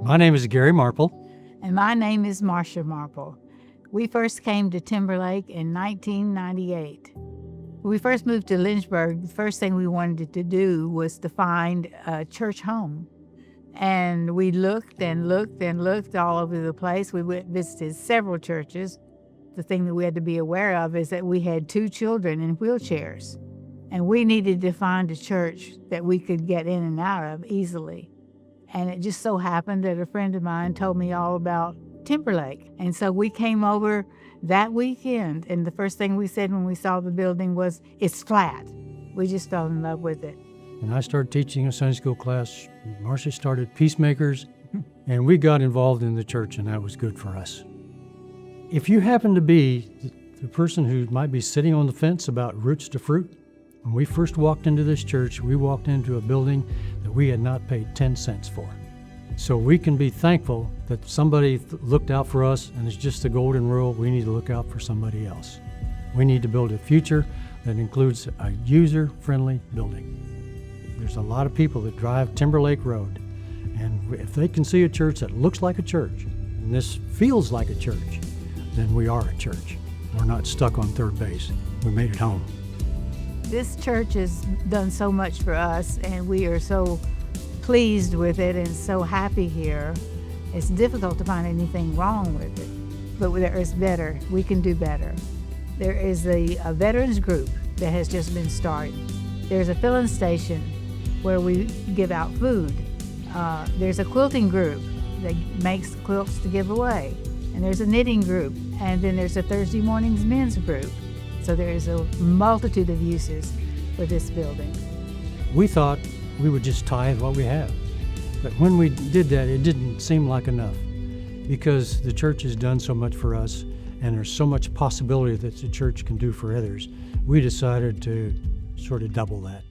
My name is Gary Marple. And my name is Marcia Marple. We first came to Timberlake in 1998. When we first moved to Lynchburg, the first thing we wanted to do was to find a church home. And we looked and looked and looked all over the place. We visited several churches. The thing that we had to be aware of is that we had 2 children in wheelchairs. And we needed to find a church that we could get in and out of easily. And it just so happened that a friend of mine told me all about Timberlake. And so we came over that weekend, and the first thing we said when we saw the building was, "It's flat." We just fell in love with it. And I started teaching a Sunday school class. Marcia started Peacemakers, and we got involved in the church, and that was good for us. If you happen to be the person who might be sitting on the fence about Roots to Fruit, when we first walked into this church, we walked into a building that we had not paid 10 cents for. So we can be thankful that somebody looked out for us, and it's just the golden rule: we need to look out for somebody else. We need to build a future that includes a user-friendly building. There's a lot of people that drive Timberlake Road, and if they can see a church that looks like a church, and this feels like a church, then we are a church. We're not stuck on third base. We made it home. This church has done so much for us, and we are so pleased with it and so happy here. It's difficult to find anything wrong with it, but there is better. We can do better. There is a veterans group that has just been started. There's a filling station where we give out food. There's a quilting group that makes quilts to give away. And there's a knitting group. And then there's a Thursday mornings men's group. So there is a multitude of uses for this building. We thought we would just tithe what we have. But when we did that, it didn't seem like enough, because the church has done so much for us, and there's so much possibility that the church can do for others. We decided to sort of double that.